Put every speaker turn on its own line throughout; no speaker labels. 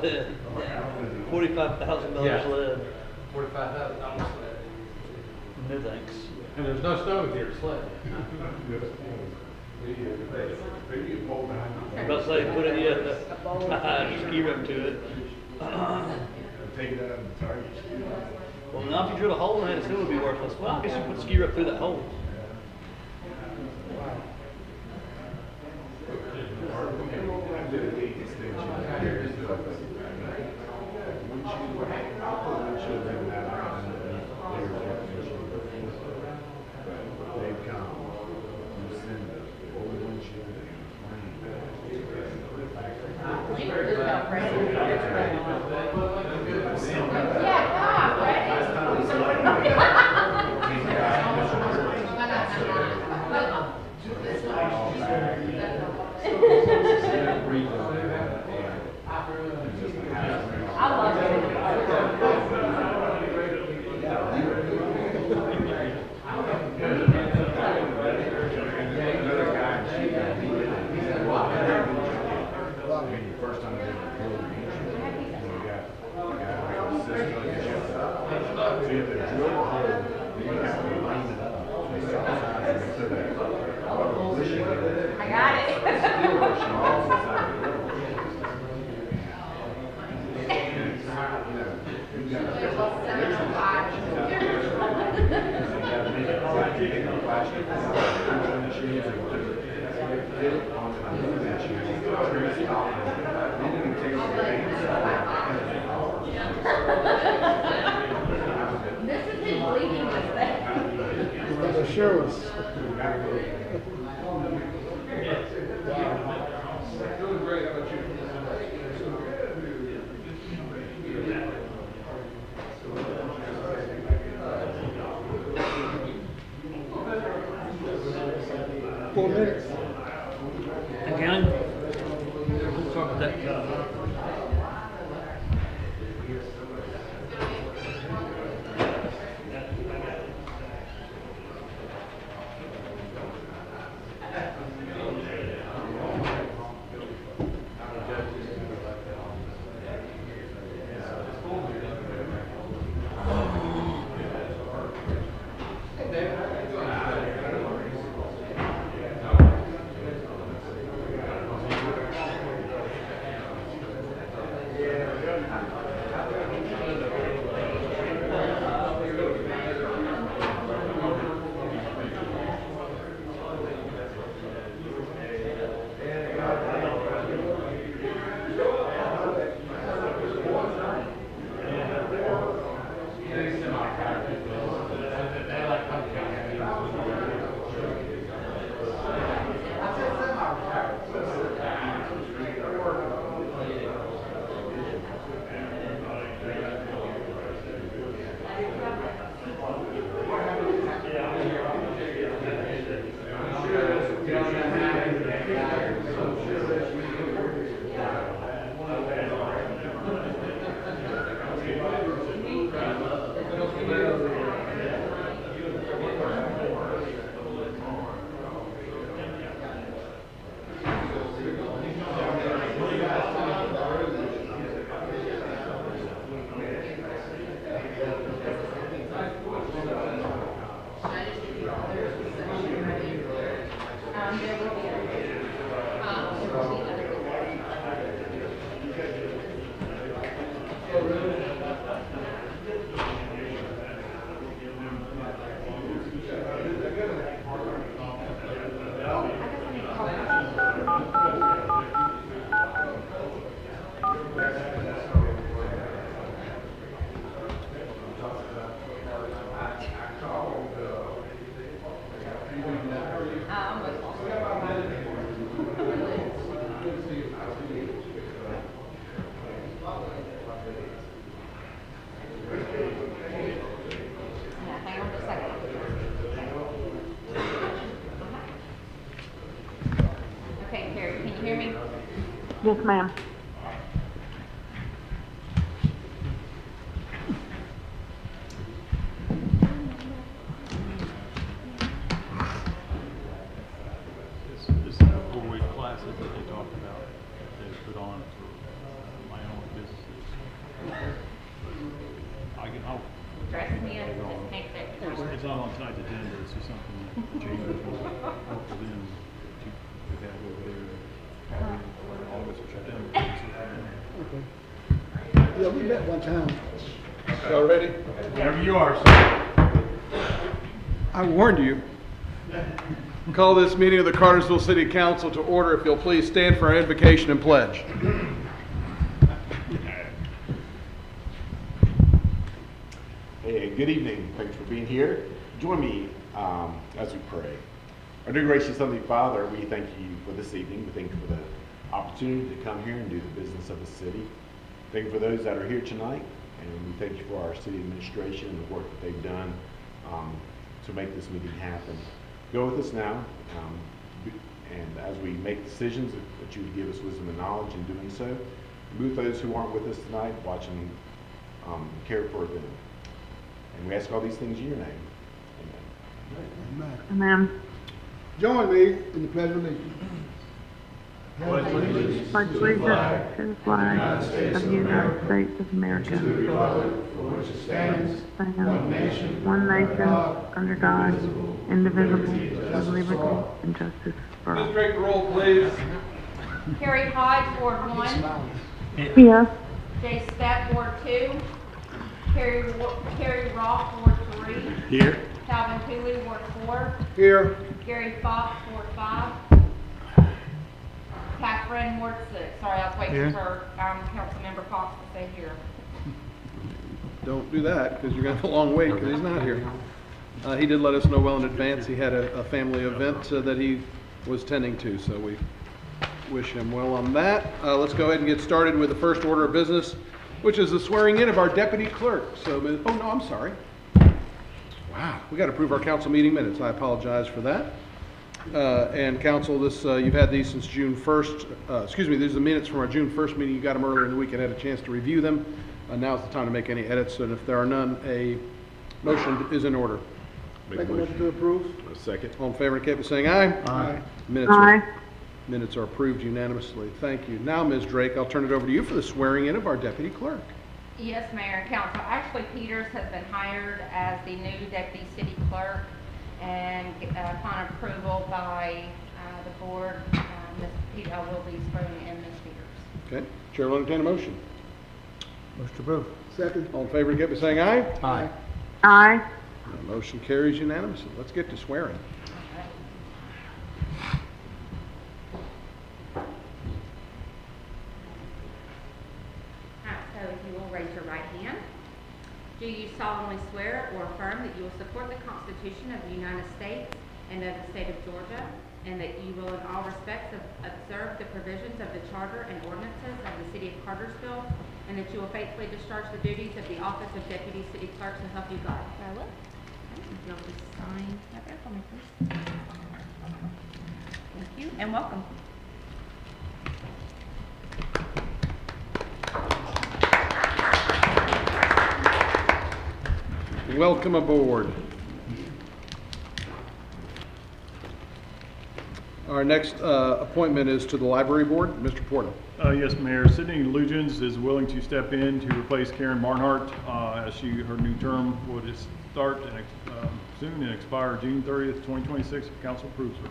sled. $45,000
Yeah.
sled.
$45,000 sled.
No thanks.
And there's no snow with your sled.
I'm about to say, put it in ski rope to it.
Take it out of the target.
Well, now if you drill a hole in it, it still would be worthless. Well, I guess you put the ski rope through that hole.
Show us.
Doing great. How about you?
4 minutes.
Again? We'll talk about that.
Yes, ma'am.
This is the 4-week classes that they talked about that they put on for my own business. just can't say it.
It's not on tonight's agenda, it's just something that the chamber will work with them to have over there, probably August or September.
Okay. Yeah, we met one time.
Y'all ready?
Whenever you are, sir.
I warned you. Call this meeting of the Cartersville City Council to order. If you'll please stand for our invocation and pledge.
Hey, good evening. Thanks for being here. Join me as we pray. Our dear gracious Heavenly Father, we thank you for this evening. We thank you for the opportunity to come here and do the business of the city. Thank you for those that are here tonight, and we thank you for our city administration and the work that they've done to make this meeting happen. Go with us now, and as we make decisions, that you would give us wisdom and knowledge in doing so. Be with those who aren't with us tonight, watch and care for them. And we ask all these things in your name. Amen.
Amen.
Amen.
Join me in the pledge of allegiance.
Pledge allegiance to the flag of the United States of America. One nation, under God, indivisible, with liberty and justice for all.
Ms. Drake, roll, please.
Carrie Hodge, Ward 1.
Here.
Jay Speck, Ward 2. Carrie Roth, Ward 3.
Here.
Calvin Cooley, Ward 4.
Here.
Gary Fox, Ward 5. Catherine, Ward 6. Sorry, I was waiting for Councilmember Fox to say here.
Don't do that, because you're going to have a long wait, because he's not here. He did let us know well in advance. He had a family event that he was tending to, so we wish him well on that. Let's go ahead and get started with the first order of business, which is the swearing in of our deputy clerk. So, oh no, I'm sorry. Wow, we got to approve our council meeting minutes. I apologize for that. And council, this you've had these since June 1st. Excuse me, these are the minutes from our June 1st meeting. You got them earlier in the week and had a chance to review them. Now's the time to make any edits, and if there are none, a motion is in order.
Make a motion to approve.
A second.
All in favor indicate by saying aye.
Aye.
Minutes are approved unanimously. Thank you. Now, Ms. Drake, I'll turn it over to you for the swearing in of our deputy clerk.
Yes, Mayor and Council. Ashley Peters has been hired as the new deputy city clerk, and upon approval by the board, Ms. Peters will be swearing in Ms. Peters.
Okay. Chair will entertain a motion.
Motion to approve. Second.
All in favor indicate by saying aye.
Aye.
Aye.
Motion carries unanimously. Let's get to swearing.
So if you will raise your right hand. Do you solemnly swear or affirm that you will support the Constitution of the United States and of the state of Georgia, and that you will in all respects observe the provisions of the charter and ordinances of the city of Cartersville, and that you will faithfully discharge the duties of the office of deputy city clerk so help you God? I will. Okay, if you'll just sign right there for me, please. Thank you, and welcome.
Welcome aboard. Our next appointment is to the library board. Mr. Porter.
Yes, Mayor. Sydney Lugens is willing to step in to replace Karen Barnhart as her new term would start soon and expire June 30th, 2026 if council approves her.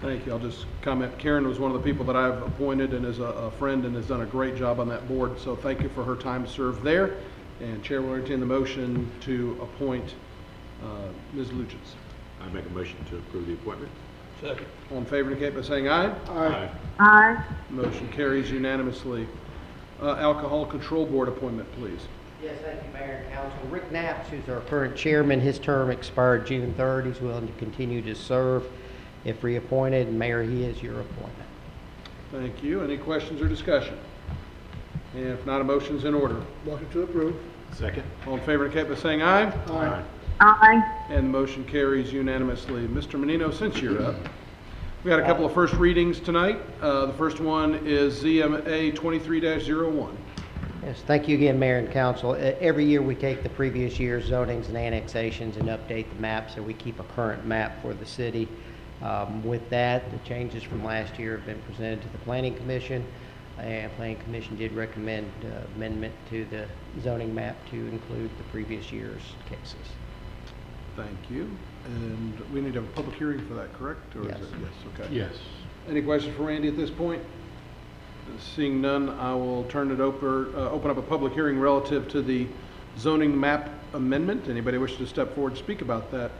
Thank you. I'll just comment. Karen was one of the people that I've appointed and is a friend and has done a great job on that board. So thank you for her time served there. And Chair will entertain the motion to appoint Ms. Lugens.
I make a motion to approve the appointment.
Second. All in favor indicate by saying aye.
Aye.
Aye.
Motion carries unanimously. Alcohol Control Board appointment, please.
Yes, thank you, Mayor and Council. Rick Knapp, who's our current chairman, his term expired June 3rd. He's willing to continue to serve if reappointed. And Mayor, he is your appointment.
Thank you. Any questions or discussion? And if not, a motion's in order.
Motion to approve.
Second.
All in favor indicate by saying aye.
Aye.
Aye.
And the motion carries unanimously. Mr. Menino, since you're up, we got a couple of first readings tonight. The first one is ZMA 23-01.
Yes, thank you again, Mayor and Council. Every year we take the previous year's zonings and annexations and update the map so we keep a current map for the city. With that, the changes from last year have been presented to the Planning Commission. and Planning Commission did recommend amendment to the zoning map to include the previous year's cases.
Thank you. And we need to have a public hearing for that, correct? Or is
Yes.
it- Yes, okay.
Yes.
Any questions for Randy at this point? Seeing none, I will turn it over, open up a public hearing relative to the zoning map amendment. Anybody wishing to step forward and speak about that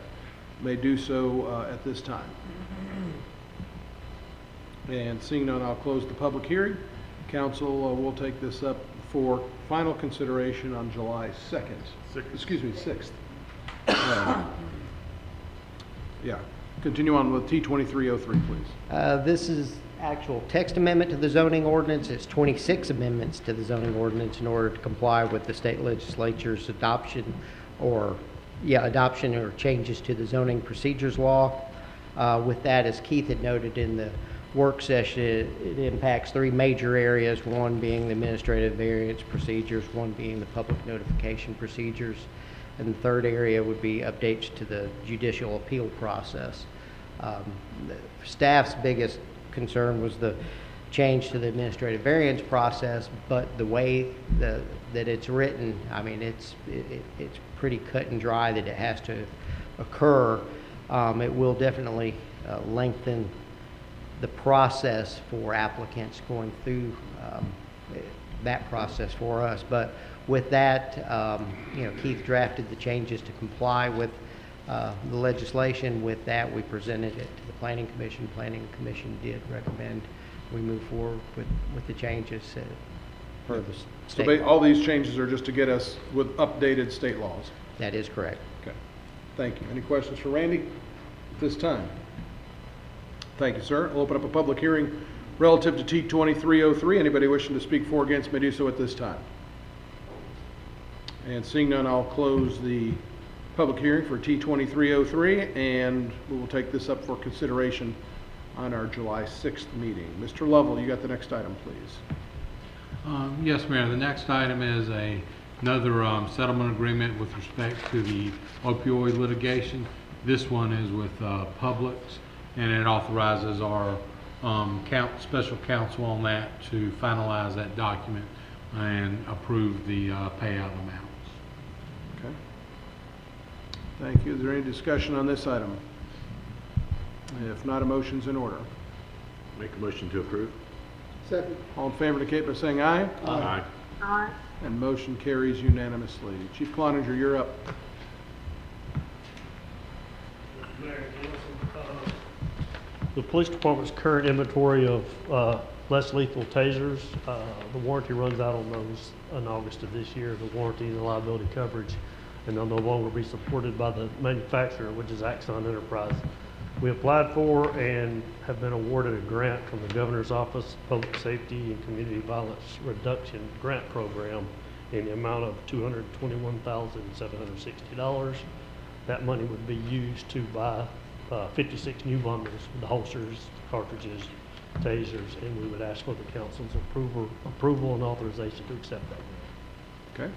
may do so at this time. And seeing none, I'll close the public hearing. Council will take this up for final consideration on July 2nd. Excuse me, 6th. Yeah. Continue on with T2303, please.
This is actual text amendment to the zoning ordinance. It's 26 amendments to the zoning ordinance in order to comply with the state legislature's adoption or changes to the zoning procedures law. With that, as Keith had noted in the work session, it impacts three major areas, one being the administrative variance procedures, one being the public notification procedures, and the third area would be updates to the judicial appeal process. The staff's biggest concern was the change to the administrative variance process, but the way that it's written, I mean, it's pretty cut and dry that it has to occur. It will definitely lengthen the process for applicants going through that process for us. But with that, Keith drafted the changes to comply with the legislation. With that, we presented it to the Planning Commission. Planning Commission did recommend we move forward with the changes per the state law.
All these changes are just to get us with updated state laws.
That is correct.
Okay. Thank you. Any questions for Randy at this time? Thank you, sir. I'll open up a public hearing relative to T2303. Anybody wishing to speak for or against may do so at this time. And seeing none, I'll close the public hearing for T2303, and we will take this up for consideration on our July 6th meeting. Mr. Lovell, you got the next item, please.
Yes, Mayor. The next item is another settlement agreement with respect to the opioid litigation. This one is with Publix, and it authorizes our special counsel on that to finalize that document and approve the payout amounts.
Okay. Thank you. Is there any discussion on this item? If not, a motion's in order.
Make a motion to approve.
Second.
All in favor indicate by saying aye.
Aye.
Aye.
And motion carries unanimously. Chief Cloninger, you're up.
The police department's current inventory of less lethal tasers, the warranty runs out on those in August of this year, the warranty and the liability coverage, and they'll no longer be supported by the manufacturer, which is Axon Enterprise. We applied for and have been awarded a grant from the Governor's Office of Public Safety and Community Violence Reduction Grant Program in the amount of $221,760. That money would be used to buy 56 new bundles with the holsters, cartridges, tasers, and we would ask for the council's approval and authorization to accept that.
Okay.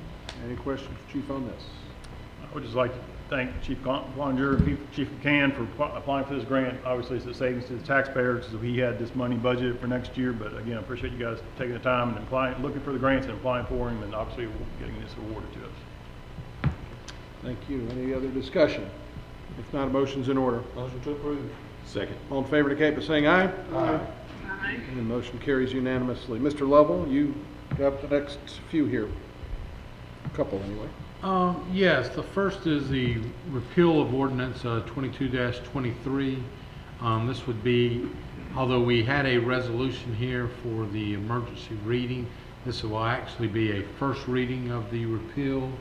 Any questions, Chief, on this?
I would just like to thank Chief Cloninger and Chief McCann for applying for this grant. Obviously, it's a savings to the taxpayers because we had this money budgeted for next year. But again, I appreciate you guys taking the time and looking for the grants and applying for them, and obviously getting this awarded to us.
Thank you. Any other discussion? If not, a motion's in order.
Motion to approve.
Second.
All in favor indicate by saying aye.
Aye.
Aye.
And the motion carries unanimously. Mr. Lovell, you got the next few here. A couple, anyway.
Yes, the first is the repeal of ordinance 22-23. This would be, although we had a resolution here for the emergency reading, this will actually be a first reading of the repeal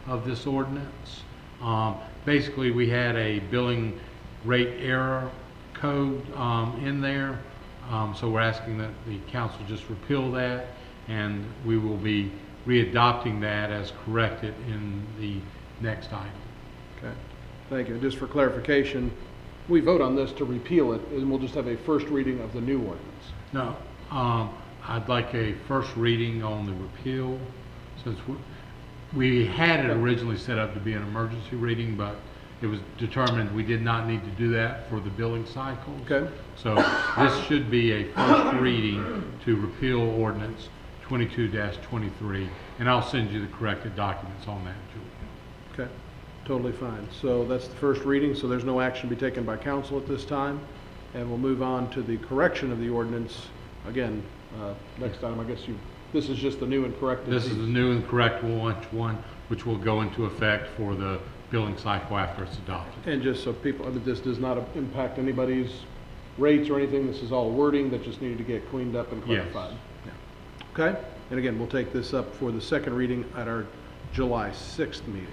of this ordinance. Basically, we had a billing rate error code in there, so we're asking that the council just repeal that, and we will be readopting that as corrected in the next item.
Okay. Thank you. Just for clarification, we vote on this to repeal it, and we'll just have a first reading of the new ordinance.
No, I'd like a first reading on the repeal, since we had it originally set up to be an emergency reading, but it was determined we did not need to do that for the billing cycles.
Okay.
So this should be a first reading to repeal ordinance 22-23, and I'll send you the corrected documents on that, Julie.
Okay, totally fine. So that's the first reading, so there's no action to be taken by council at this time. And we'll move on to the correction of the ordinance. Again, next time, I guess this is just the new and corrected.
This is the new and correct one, which will go into effect for the billing cycle after it's adopted.
And just so people, I mean, this does not impact anybody's rates or anything. This is all wording that just needed to get cleaned up and clarified.
Yes.
Yeah. Okay, and again, we'll take this up for the second reading at our July 6th meeting.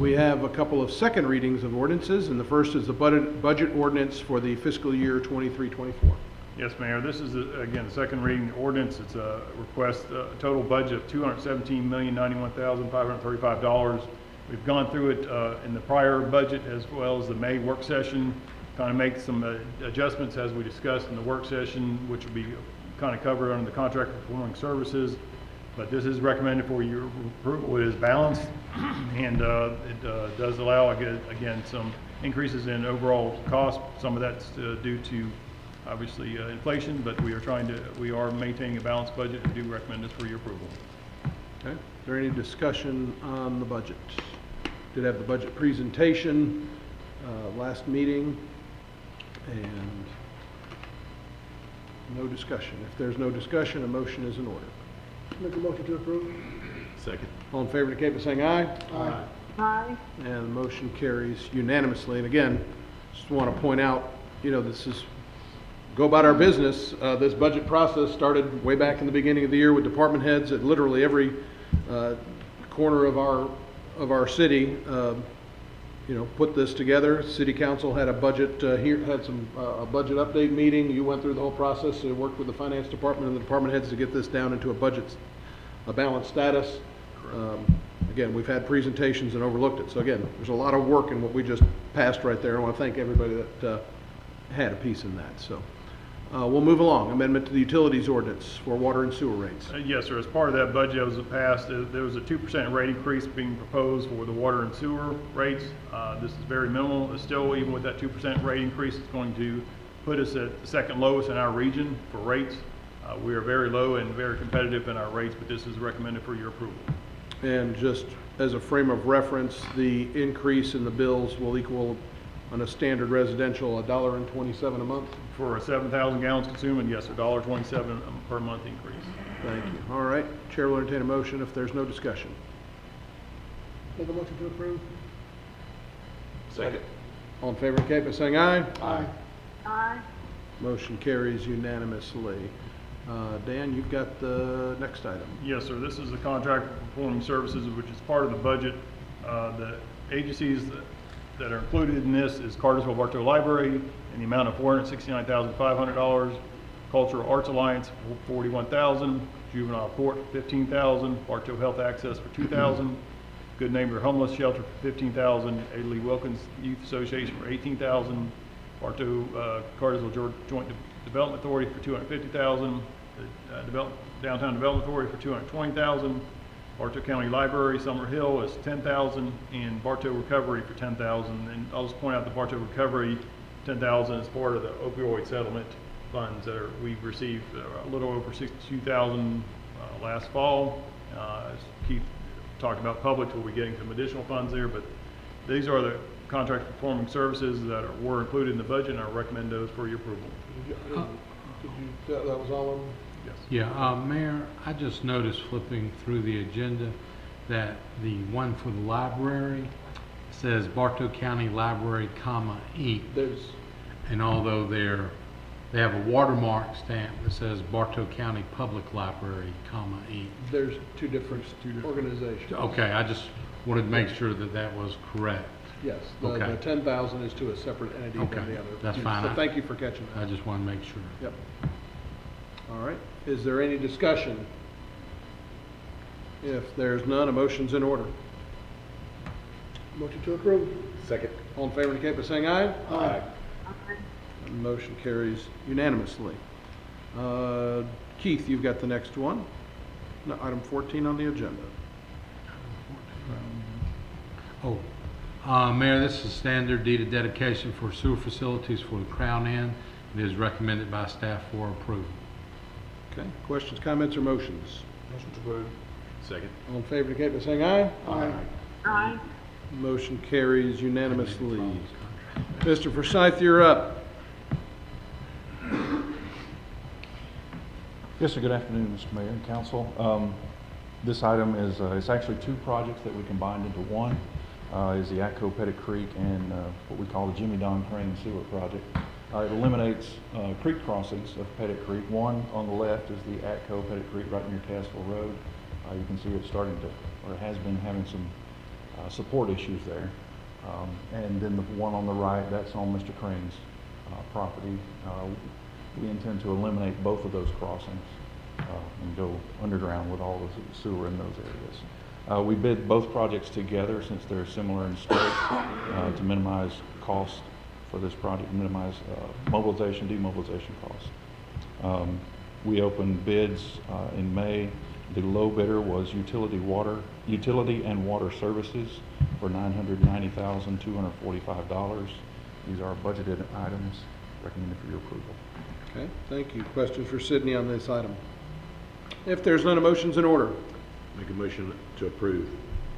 We have a couple of second readings of ordinances, and the first is the budget ordinance for the fiscal year 23-24.
Yes, Mayor. This is, again, the second reading ordinance. It's a request, a total budget of $217,091,535. We've gone through it in the prior budget as well as the May work session, kind of make some adjustments as we discussed in the work session, which will be kind of covered under the contract for performing services. But this is recommended for your approval. It is balanced, and it does allow, again, some increases in overall cost. Some of that's due to, obviously, inflation, but we are maintaining a balanced budget and do recommend this for your approval.
Okay, is there any discussion on the budget? Did have the budget presentation last meeting, and no discussion. If there's no discussion, a motion is in order.
Make a motion to approve.
Second.
All in favor indicate by saying aye.
Aye.
Aye.
And the motion carries unanimously. And again, just want to point out, you know, this is, go about our business. This budget process started way back in the beginning of the year with department heads at literally every corner of our city. You know, put this together. City council had a budget a budget update meeting. You went through the whole process. Worked with the finance department and the department heads to get this down into a balanced status. Again, we've had presentations and overlooked it. So again, there's a lot of work in what we just passed right there. I want to thank everybody that had a piece in that. So we'll move along. Amendment to the utilities ordinance for water and sewer rates.
Yes, sir. As part of that budget that was passed, there was a 2% rate increase being proposed for the water and sewer rates. This is very minimal. It's still, even with that 2% rate increase, it's going to put us at the second lowest in our region for rates. We are very low and very competitive in our rates, but this is recommended for your approval.
And just as a frame of reference, the increase in the bills will equal, on a standard residential, $1.27 a month.
For a 7,000 gallons consumed, yes, $1.27 per month increase.
Thank you. All right, Chair will entertain a motion if there's no discussion.
Make a motion to approve.
Second.
All in favor indicate by saying aye.
Aye.
Aye.
Motion carries unanimously. Dan, you've got the next item.
Yes, sir. This is the contract for performing services, which is part of the budget. The agencies that are included in this is Cartersville Bartow Library in the amount of $469,500, Cultural Arts Alliance for $41,000, Juvenile Court for $15,000, Bartow Health Access for $2,000, Good Neighbor Homeless Shelter for $15,000, Adelie Wilkins Youth Association for $18,000, Bartow Cartersville Joint Development Authority for $250,000, Downtown Development Authority for $220,000, Bartow County Library, Summer Hill is $10,000, and Bartow Recovery for $10,000. And I'll just point out the Bartow Recovery $10,000 is part of the opioid settlement funds that we've received a little over $62,000 last fall. As Keith talked about, public will be getting some additional funds there, but these are the contract performing services that were included in the budget, and I recommend those for your approval.
That was all of them?
Yes.
Yeah, Mayor, I just noticed flipping through the agenda that the one for the library says Bartow County Library, Inc.
There's,
And although they have a watermark stamp that says Bartow County Public Library, Inc.
there's two different organizations.
Okay, I just wanted to make sure that that was correct.
Yes,
Okay.
the 10,000 is to a separate entity than
Okay,
the other.
that's fine.
So thank you for catching
I
that.
just want to make sure.
Yep. All right, is there any discussion? If there's none, a motion's in order.
Motion to approve.
Second.
All in favor indicate by saying aye.
Aye.
And the motion carries unanimously. Keith, you've got the next one. No, item 14 on the agenda.
Oh, Mayor, this is standard deed of dedication for sewer facilities for the Crown Inn. It is recommended by staff for approval.
Okay, questions, comments, or motions?
Motion to approve. Second.
All in favor indicate by saying aye.
Aye.
Aye.
Motion carries unanimously. Mr. Forsyth, you're up.
Yes, sir. Good afternoon, Mr. Mayor and Council. This item is it's actually two projects that we combined into one. Is the Atco Pettit Creek and what we call the Jimmy Don Crane Sewer Project. It eliminates creek crossings of Pettit Creek. One on the left is the Atco Pettit Creek right near Cassville Road. You can see it's starting to, or it has been having some support issues there. And then the one on the right, that's on Mr. Crane's property. We intend to eliminate both of those crossings and go underground with all the sewer in those areas. We bid both projects together since they're similar in scope to minimize cost for this project, minimize mobilization, demobilization costs. We opened bids in May. The low bidder was utility and water services for $990,245. These are budgeted items recommended for your approval.
Okay, thank you. Questions for Sidney on this item? If there's none, a motion's in order.
Make a motion to approve.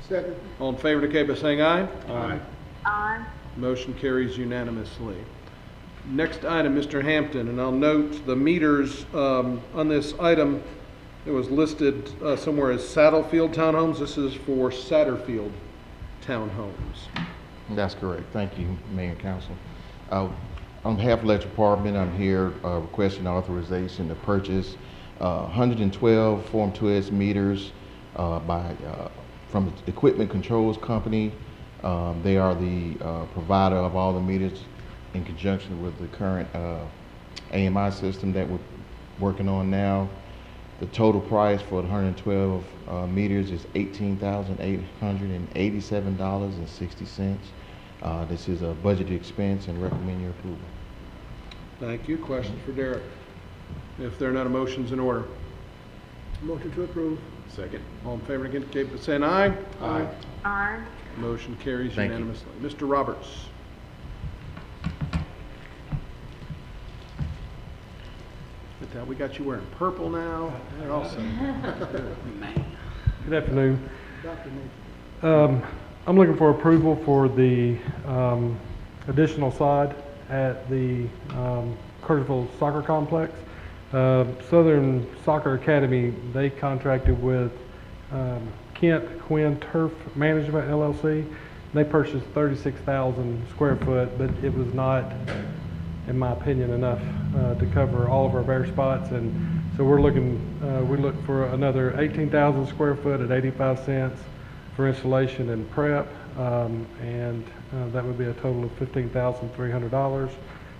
Second.
All in favor indicate by saying aye.
Aye.
Aye.
Motion carries unanimously. Next item, Mr. Hampton, and I'll note the meters on this item. It was listed somewhere as Saddlefield Townhomes. This is for Satterfield Townhomes.
That's correct. Thank you, Mayor and Council. On behalf of the Electric Department, I'm here requesting authorization to purchase 112 Form 2S meters from the Equipment Controls Company. They are the provider of all the meters in conjunction with the current AMI system that we're working on now. The total price for the 112 meters is $18,887.60. This is a budgeted expense and recommend your approval.
Thank you. Questions for Derek? If there are none, a motion's in order.
Motion to approve.
Second.
All in favor indicate by saying aye.
Aye.
Aye.
Motion carries
Thank you.
unanimously. Mr. Roberts. Look at that, we got you wearing purple now. They're all set.
Good afternoon.
Dr. Nathan.
I'm looking for approval for the additional side at the Cartersville Soccer Complex. Southern Soccer Academy, they contracted with Kent Quinn Turf Management LLC. They purchased 36,000 square foot, but it was not, in my opinion, enough to cover all of our bare spots, and so we're looking. We look for another 18,000 square foot at 85 cents for installation and prep, and that would be a total of $15,300.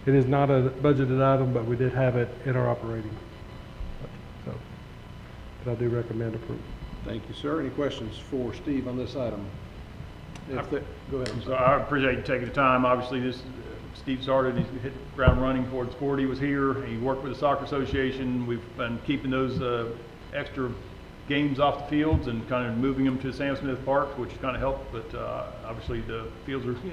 It is not a budgeted item, but we did have it in our operating. So, but I do recommend approval.
Thank you, sir. Any questions for Steve on this item? Go ahead. I'm
So
sorry.
I appreciate you taking the time. Obviously, Steve started, he hit the ground running towards sport. He was here. He worked with the Soccer Association. We've been keeping those extra games off the fields and kind of moving them to Sam Smith Park, which kind of helped. But obviously, the fields are going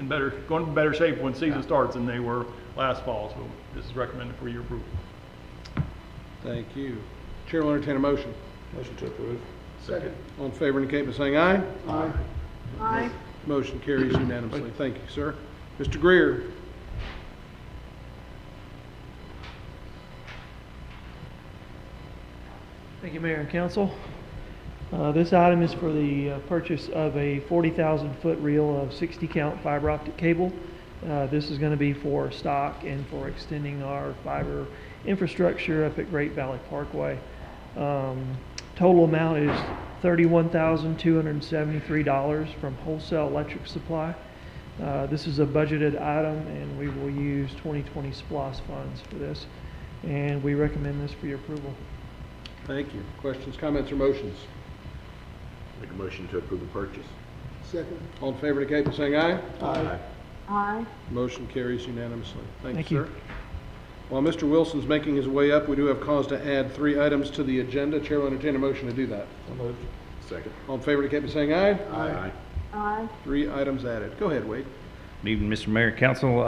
in better shape when season starts than they were last fall. So this is recommended for your approval.
Thank you. Chair will entertain a motion.
Motion to approve.
Second.
All in favor indicate by saying aye.
Aye.
Aye.
Motion carries unanimously. Thank you, sir. Mr. Greer.
Thank you, Mayor and Council. This item is for the purchase of a 40,000 foot reel of 60 count fiber optic cable. This is going to be for stock and for extending our fiber infrastructure up at Great Valley Parkway. Total amount is $31,273 from Wholesale Electric Supply. This is a budgeted item, and we will use 2020 SPLOST funds for this, and we recommend this for your approval.
Thank you. Questions, comments, or motions?
Make a motion to approve the purchase.
Second.
All in favor indicate by saying aye.
Aye.
Aye.
Motion carries unanimously. Thank
Thank
you,
you.
sir. While Mr. Wilson's making his way up, we do have cause to add 3 items to the agenda. Chair will entertain a motion to do that.
Second.
All in favor indicate by saying aye.
Aye.
Aye.
3 items added. Go ahead, Wade.
Good evening, Mr. Mayor and Council.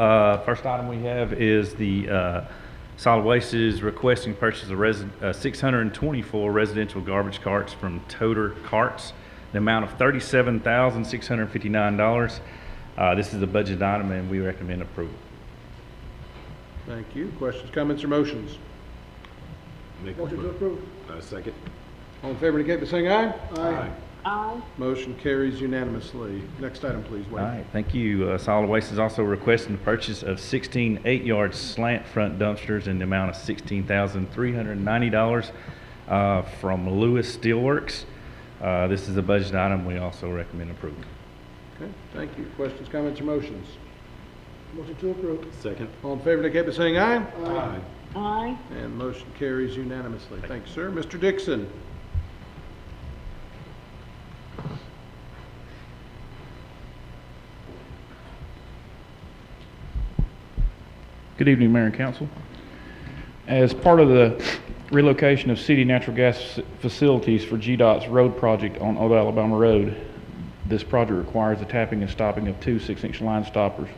First item we have is the Solid Waste is requesting purchase of 624 residential garbage carts from Toter Carts, the amount of $37,659. This is a budget item and we recommend approval.
Thank you. Questions, comments, or motions?
Motion to approve.
Second.
All in favor indicate by saying aye.
Aye.
Aye.
Motion carries unanimously. Next item, please, Wade.
All right, thank you. Solid Waste is also requesting the purchase of 16 8-yard slant front dumpsters in the amount of $16,390 from Lewis Steelworks. This is a budget item. We also recommend approval.
Okay, thank you. Questions, comments, or motions?
Motion to approve.
Second.
All in favor indicate by saying aye.
Aye.
Aye.
And motion carries unanimously. Thank you, sir. Mr. Dixon.
Good evening, Mayor and Council. As part of the relocation of city natural gas facilities for GDOT's road project on Old Alabama Road, this project requires the tapping and stopping of 2 6-inch line stoppers.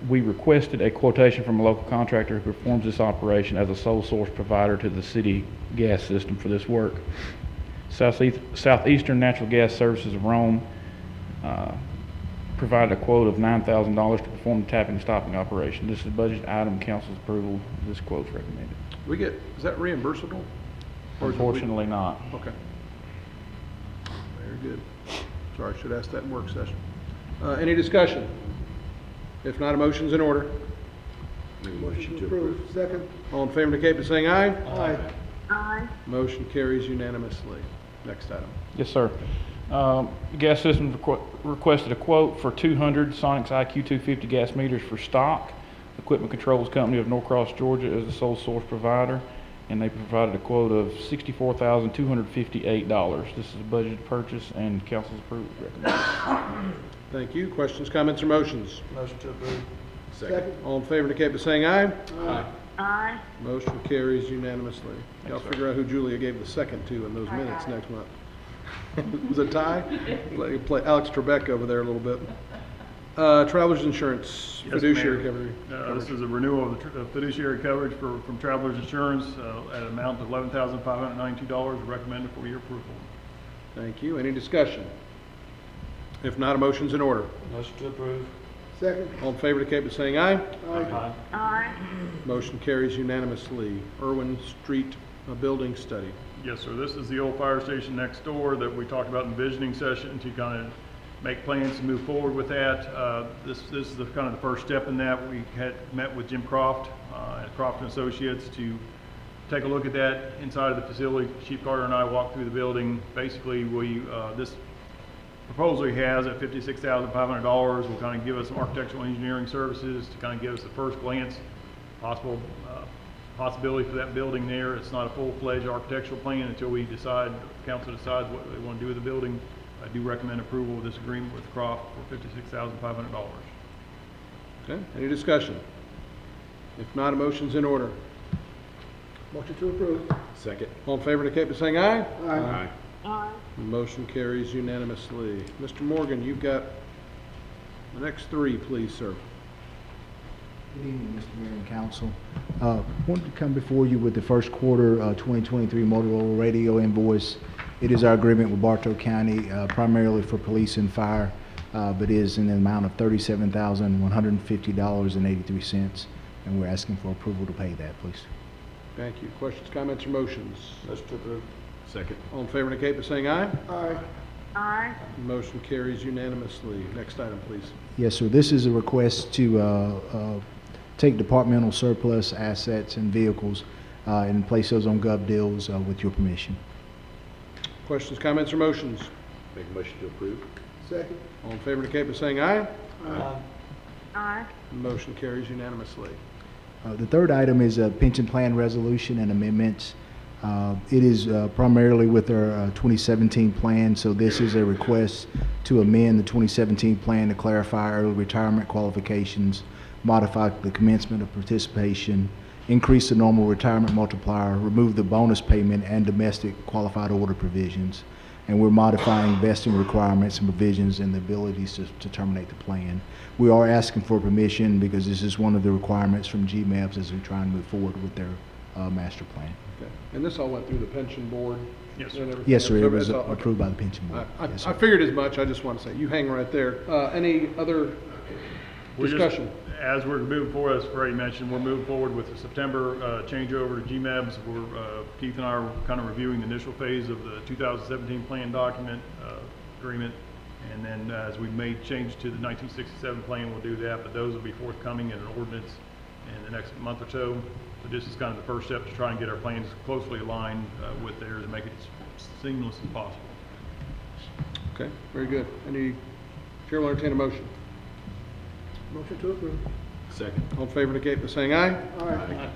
We requested a quotation from a local contractor who performs this operation as a sole source provider to the city gas system for this work. Southeastern Natural Gas Services of Rome provided a quote of $9,000 to perform the tapping and stopping operation. This is a budget item. Council's approval. This quote is recommended.
Is that reimbursable? Or is it
Unfortunately not.
Okay. Very good. Sorry, I should ask that in work session. Any discussion? If not, a motion's in order.
Make a motion to
Approve.
approve.
Second.
All in favor indicate by saying aye.
Aye.
Aye.
Motion carries unanimously. Next item.
Yes, sir. The gas system requested a quote for 200 Sonics IQ 250 gas meters for stock. Equipment Controls Company of Norcross, Georgia is the sole source provider, and they provided a quote of $64,258. This is a budgeted purchase, and council's approval is recommended.
Thank you. Questions, comments, or motions?
Motion to approve.
Second.
All in favor indicate by saying aye.
Aye.
Aye.
Motion carries unanimously. Y'all
sir.
figure out who Julia gave the second to in those minutes next month. Was it a tie? Play Alex Trebek over there a little bit. Travelers insurance,
Yes,
fiduciary
Mayor.
coverage.
This is a renewal of the fiduciary coverage from Travelers Insurance at an amount of $11,592 recommended for your approval.
Thank you. Any discussion? If not, a motion's in order.
Motion to approve. Second.
All in favor indicate by saying aye.
Aye.
Aye.
Motion carries unanimously. Irwin Street building study.
Yes, sir. This is the old fire station next door that we talked about in the visioning session to kind of make plans to move forward with that. This is kind of the first step in that. We had met with Jim Croft at Croft & Associates to take a look at that inside of the facility. Chief Carter and I walked through the building. Basically, this proposal he has at $56,500 will kind of give us some architectural engineering services to kind of give us a first glance possibility for that building there. It's not a full-fledged architectural plan until we decide, the council decides what they want to do with the building. I do recommend approval of this agreement with Croft for $56,500.
Okay, any discussion? If not, a motion's in order.
Motion to approve.
Second.
All in favor indicate by saying aye.
Aye.
Aye.
Motion carries unanimously. Mr. Morgan, you've got the next 3, please, sir.
Good evening, Mr. Mayor and Council. Wanted to come before you with the first quarter 2023 Motorola radio invoice. It is our agreement with Bartow County, primarily for police and fire, but is in the amount of $37,150.83, and we're asking for approval to pay that, please.
Thank you. Questions, comments, or motions?
Motion to approve. Second.
All in favor indicate by saying aye.
Aye.
Aye.
Motion carries unanimously. Next item, please.
Yes, sir. This is a request to take departmental surplus assets and vehicles and place those on gov deals with your permission.
Questions, comments, or motions?
Make a motion to approve.
Second.
All in favor indicate by saying aye.
Aye.
Aye.
Motion carries unanimously.
The third item is a pension plan resolution and amendments. It is primarily with our 2017 plan, so this is a request to amend the 2017 plan to clarify early retirement qualifications, modify the commencement of participation, increase the normal retirement multiplier, remove the bonus payment and domestic qualified order provisions, and we're modifying vesting requirements and provisions and the abilities to terminate the plan. We are asking for permission because this is one of the requirements from GMAPs as we try and move forward with their master plan.
Okay. And this all went through the pension board?
Yes,
and
sir.
everything?
Yes, sir. It
Okay.
was approved by the pension board. Yes, sir.
I figured as much. I just want to say, you hang right there. Any other discussion?
As we're moving forward, as Freddie mentioned, we're moving forward with the September changeover to GMABs. Keith and I are kind of reviewing the initial phase of the 2017 plan document agreement. And then as we made change to the 1967 plan, we'll do that. But those will be forthcoming in an ordinance in the next month or so. So this is kind of the first step to try and get our plans closely aligned with theirs and make it as seamless as possible.
Okay, very good. Chair will entertain a motion.
Motion to approve.
Second.
All in favor indicate by saying aye.
Aye.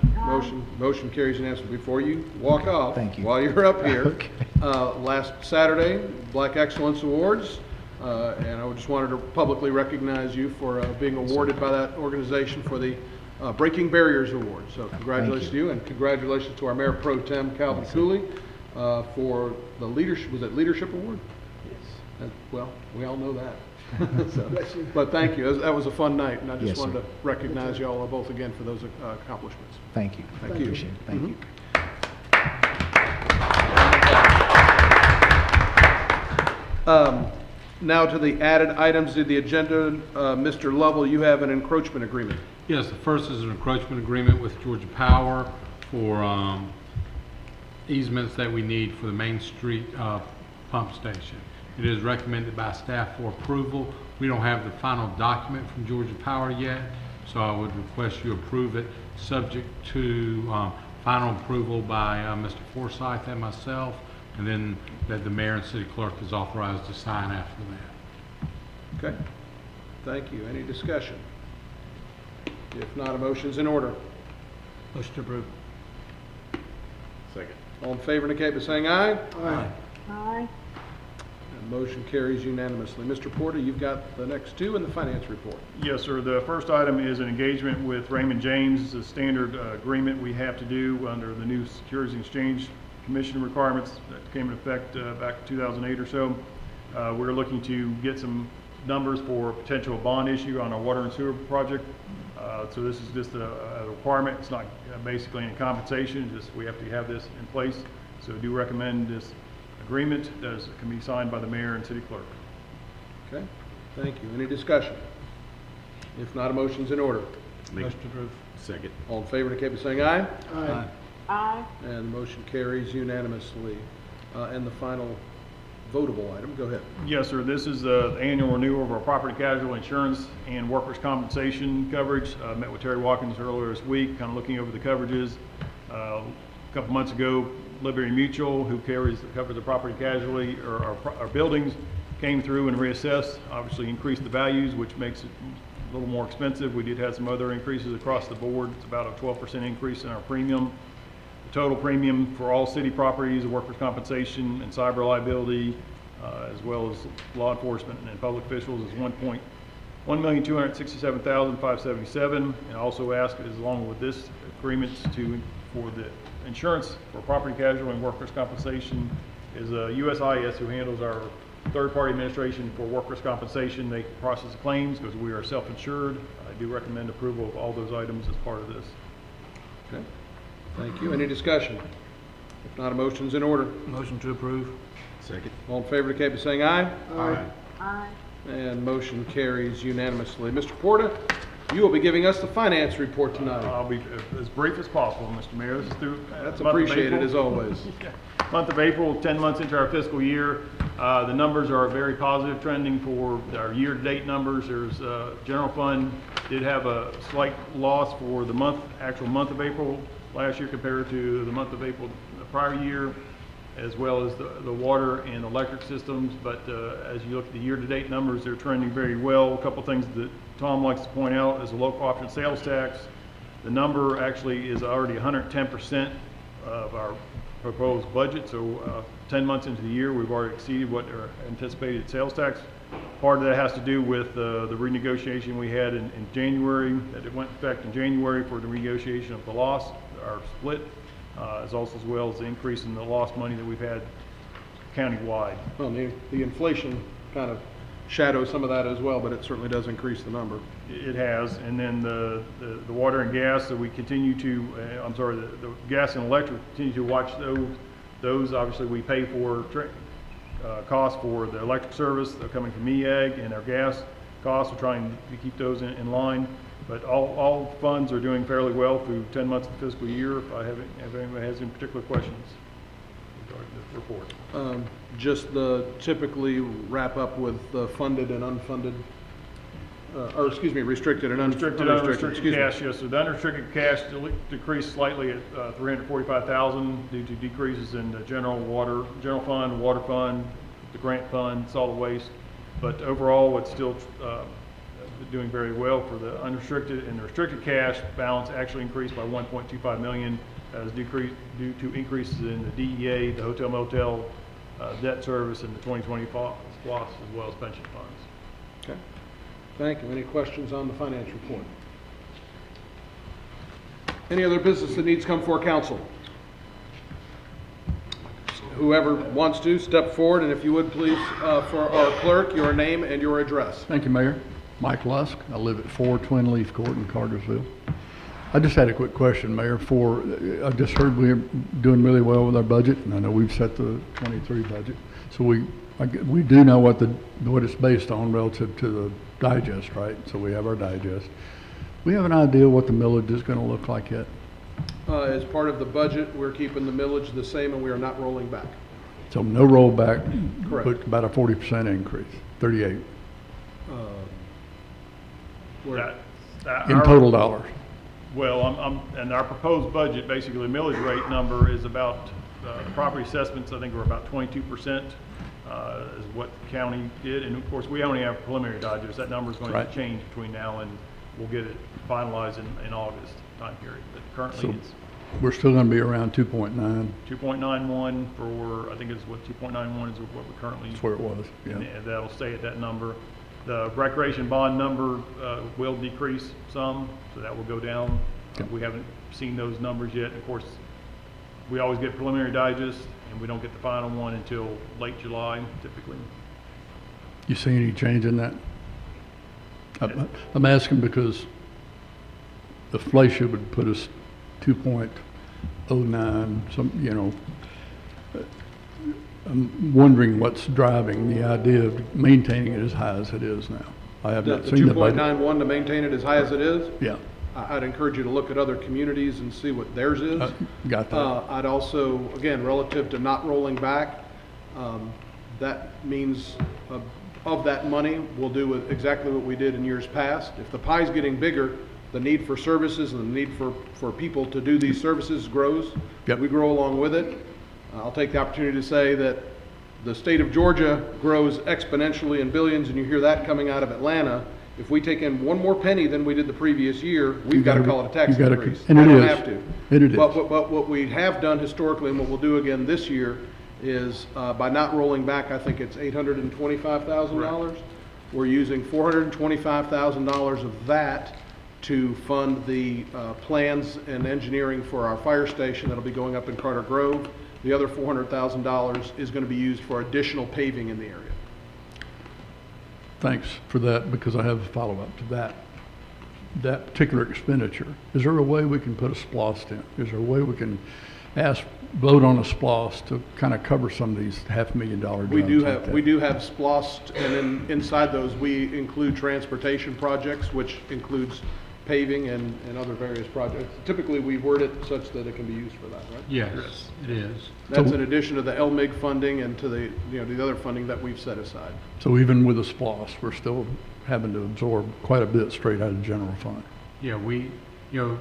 Motion carries unanimously. Before you walk off,
Thank you.
while you're up here,
Okay.
last Saturday, Black Excellence Awards, and I just wanted to publicly recognize you for being awarded by that organization for the Breaking Barriers Award. So congratulations to you, and congratulations to our Mayor Pro Tem, Calvin Cooley, for the leadership, was it Leadership Award? Yes. Well, we all know that. So, but thank you. That was a fun night, and I just
Yes,
wanted
sir.
to recognize you all both again for those accomplishments.
Thank you.
Thank you.
Appreciate it. Thank you.
Now to the added items to the agenda. Mr. Lovell, you have an encroachment agreement.
Yes, the first is an encroachment agreement with Georgia Power for easements that we need for the Main Street pump station. It is recommended by staff for approval. We don't have the final document from Georgia Power yet, so I would request you approve it, subject to final approval by Mr. Forsythe and myself, and then that the mayor and city clerk is authorized to sign after that.
Okay. Thank you. Any discussion? If not, a motion's in order.
Motion to approve.
Second.
All in favor indicate by saying aye.
Aye.
Aye.
And motion carries unanimously. Mr. Porter, you've got the next two in the finance report.
Yes, sir. The first item is an engagement with Raymond James. It's a standard agreement we have to do under the new Securities and Exchange Commission requirements that came into effect back in 2008 or so. We're looking to get some numbers for potential bond issue on our water and sewer project. So this is just a requirement. It's not basically any compensation, just we have to have this in place. So I do recommend this agreement that can be signed by the mayor and city clerk.
Okay. Thank you. Any discussion? If not, a motion's in order.
Motion to approve.
Second.
All in favor indicate by saying aye.
Aye.
Aye.
And the motion carries unanimously. And the final votable item, go ahead.
Yes, sir. This is the annual renewal of our property casualty insurance and workers' compensation coverage. Met with Terry Watkins earlier this week, kind of looking over the coverages. A couple months ago, Liberty Mutual, who covers the property casualty or our buildings, came through and reassessed, obviously increased the values, which makes it a little more expensive. We did have some other increases across the board. It's about a 12% increase in our premium. The total premium for all city properties, workers' compensation and cyber liability, as well as law enforcement and public officials, is $1,267,577. And also ask, as along with this agreement, for the insurance for property casualty and workers' compensation is USIS, who handles our third-party administration for workers' compensation. They process the claims because we are self-insured. I do recommend approval of all those items as part of this.
Okay. Thank you. Any discussion? If not, a motion's in order.
Motion to approve.
Second.
All in favor indicate by saying aye.
Aye.
Aye.
And motion carries unanimously. Mr. Porter, you will be giving us the finance report tonight.
I'll be as brief as possible, Mr. Mayor. This is through
That's
month of
appreciated
April.
as always.
Month of April, 10 months into our fiscal year. The numbers are very positive, trending for our year-to-date numbers. There's general fund did have a slight loss for the actual month of April last year compared to the month of April the prior year, as well as the water and electric systems. But as you look at the year-to-date numbers, they're trending very well. A couple things that Tom likes to point out is the local option sales tax. The number actually is already 110% of our proposed budget. So 10 months into the year, we've already exceeded what our anticipated sales tax. Part of that has to do with the renegotiation we had in January, that it went into effect in January for the renegotiation of the loss, our split, as well as the increase in the lost money that we've had countywide.
Well, the inflation kind of shadows some of that as well, but it certainly does increase the number.
It has, and then the water and gas that we continue to, the gas and electric continue to watch those. Obviously, we pay for costs for the electric service coming from MEAG, and our gas costs, we're trying to keep those in line. But all funds are doing fairly well through 10 months of the fiscal year. If anybody has any particular questions regarding the report.
Just typically wrap up with funded and unfunded, restricted and
unrestricted cash. Yes, so the unrestricted cash decreased slightly at 345,000 due to decreases in the general fund, water fund, the grant fund, solid waste. But overall, it's still doing very well for the unrestricted, and the restricted cash balance actually increased by 1.25 million as decreased due to increases in the DEA, the hotel motel, debt service, and the 2020 SPLOST, as well as pension funds.
Okay. Thank you. Any questions on the finance report? Any other business that needs to come before council? Whoever wants to, step forward, and if you would please, for our clerk, your name and your address.
Thank you, Mayor. Mike Lusk. I live at 4 Twin Leaf Court in Cartersville. I just had a quick question, Mayor. I just heard we're doing really well with our budget, and I know we've set the 23 budget. So we do know what it's based on relative to the digest, right? So we have our digest. We have an idea what the millage is going to look like yet?
As part of the budget, we're keeping the millage the same, and we are not rolling back.
So no rollback.
Correct.
But about a 40% increase, 38. In total dollars.
Well, and our proposed budget, basically the millage rate number is about, property assessments, I think, are about 22%, is what the county did. And of course, we only have preliminary digest. That number is going to change between now and we'll get it finalized in August time period. But currently
we're still going to be around 2.9.
2.91 for, I think it's what 2.91 is what we currently.
That's where it was, yeah.
And that'll stay at that number. The recreation bond number will decrease some, so that will go down. We haven't seen those numbers yet. Of course, we always get preliminary digest, and we don't get the final one until late July, typically.
You see any change in that? I'm asking because the inflation would put us 2.09, I'm wondering what's driving the idea of maintaining it as high as it is now. I have not seen the budget.
2.91 to maintain it as high as it is?
Yeah.
I'd encourage you to look at other communities and see what theirs is.
Got that.
I'd also, again, relative to not rolling back, that means of that money, we'll do exactly what we did in years past. If the pie's getting bigger, the need for services and the need for people to do these services grows.
Yep.
We grow along with it. I'll take the opportunity to say that the state of Georgia grows exponentially in billions, and you hear that coming out of Atlanta. If we take in one more penny than we did the previous year, we've got to call it a tax increase.
And it is.
Have to.
It is.
But what we have done historically, and what we'll do again this year, is by not rolling back, I think it's $825,000. Right. We're using $425,000 of that to fund the plans and engineering for our fire station that'll be going up in Carter Grove. The other $400,000 is going to be used for additional paving in the area.
Thanks for that, because I have a follow-up to that particular expenditure. Is there a way we can put a SPLOST in? Is there a way we can vote on a SPLOST to kind of cover some of these $500,000 jobs?
We do have SPLOST, and then inside those we include transportation projects, which includes paving and other various projects. Typically, we word it such that it can be used for that, right?
Yes, it is.
That's in addition to the LMIG funding and to the other funding that we've set aside.
So even with the SPLOST, we're still having to absorb quite a bit straight out of the general fund.
Yeah, you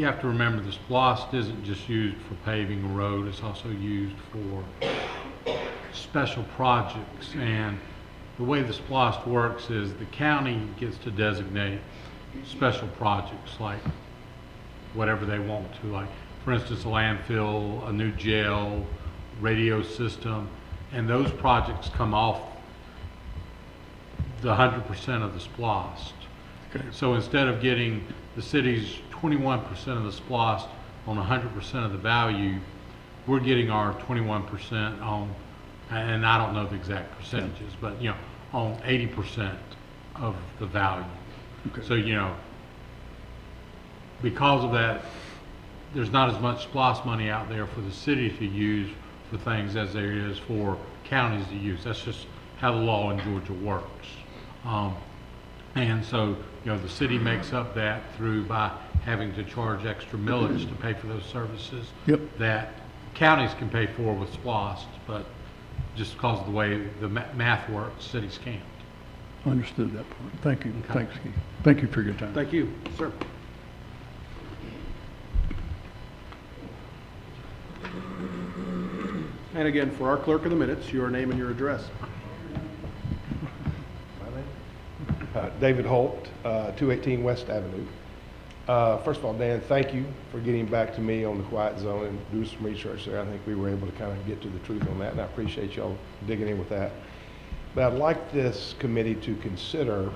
have to remember the SPLOST isn't just used for paving a road, it's also used for special projects. And the way the SPLOST works is the county gets to designate special projects, like whatever they want to, like for instance a landfill, a new jail, radio system, and those projects come off the 100% of the SPLOST. Okay. So instead of getting the city's 21% of the SPLOST on 100% of the value, we're getting our 21% on and I don't know the exact percentages, but, you know, on 80% of the value.
Okay.
So, you know, because of that, there's not as much SPOS money out there for the city to use for things as there is for counties to use. That's just how the law in Georgia works. And so, you know, the city makes up that through by having to charge extra millage to pay for those services that counties can pay for with SPOS, but just because of the way the math works, cities can't.
Understood that part. Thank you.
Okay.
Thanks, Keith. Thank you for your time.
Thank you, sir. And again, for our clerk of the minutes, your name and your address.
David Holt, 218 West Avenue. First of all, Dan, thank you for getting back to me on the quiet zone and do some research there. I think we were able to kind of get to the truth on that, and I appreciate y'all digging in with that. But I'd like this committee to consider,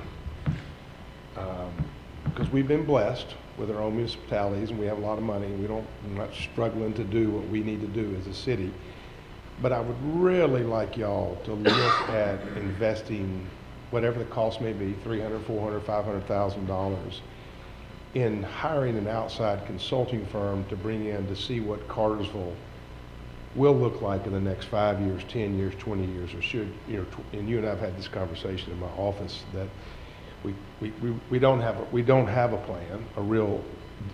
because we've been blessed with our own municipalities and we have a lot of money and we're not struggling to do what we need to do as a city. But I would really like y'all to look at investing whatever the cost may be, $300,000, $400,000, $500,000, in hiring an outside consulting firm to bring in to see what Cartersville will look like in the next 5 years, 10 years, 20 years, or should, you know, and you and I have had this conversation in my office that we don't have a plan, a real,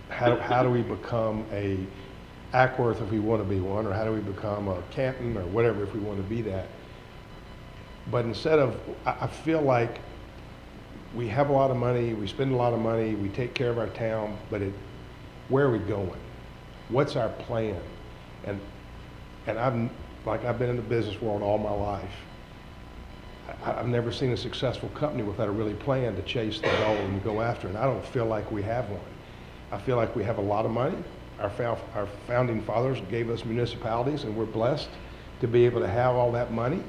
how do we become a Ackworth if we want to be one, or how do we become a Canton or whatever if we want to be that. But instead of, I feel like we have a lot of money, we spend a lot of money, we take care of our town, but where are we going? What's our plan? And I've been in the business world all my life. I've never seen a successful company without a really plan to chase the goal and go after it. And I don't feel like we have one. I feel like we have a lot of money. Our founding fathers gave us municipalities, and we're blessed to be able to have all that money,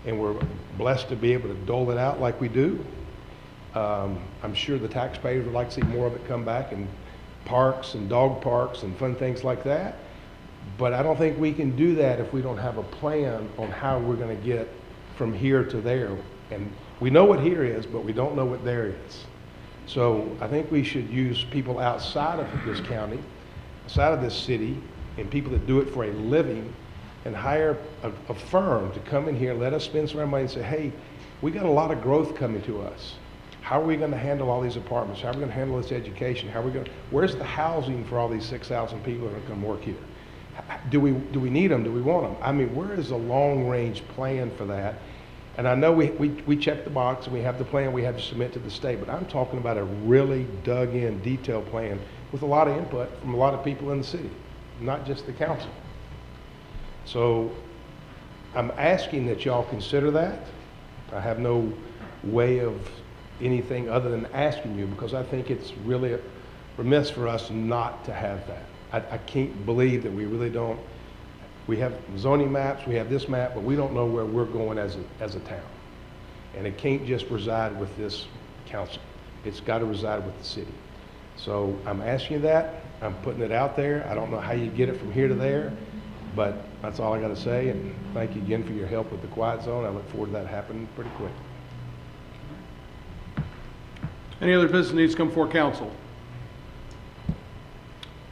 and we're blessed to be able to dole it out like we do. I'm sure the taxpayers would like to see more of it come back in parks and dog parks and fun things like that. But I don't think we can do that if we don't have a plan on how we're going to get from here to there. And we know what here is, but we don't know what there is. So I think we should use people outside of this county, outside of this city, and people that do it for a living, and hire a firm to come in here, let us spend some of our money and say, hey, we got a lot of growth coming to us. How are we going to handle all these apartments? How are we going to handle this education? Where's the housing for all these 6,000 people that are going to come work here? Do we need them? Do we want them? I mean, where is the long-range plan for that? And I know we check the box and we have the plan we have to submit to the state, but I'm talking about a really dug-in, detailed plan with a lot of input from a lot of people in the city, not just the council. So I'm asking that y'all consider that. I have no way of anything other than asking you, because I think it's really remiss for us not to have that. I can't believe that we really don't. We have zoning maps, we have this map, but we don't know where we're going as a town. And it can't just reside with this council. It's got to reside with the city. So I'm asking you that. I'm putting it out there. I don't know how you get it from here to there, but that's all I got to say. And thank you again for your help with the quiet zone. I look forward to that happening pretty quick.
Any other business needs to come before council?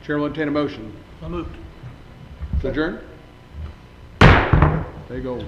Chair will entertain a motion.
So moved.
To adjourn? There you go.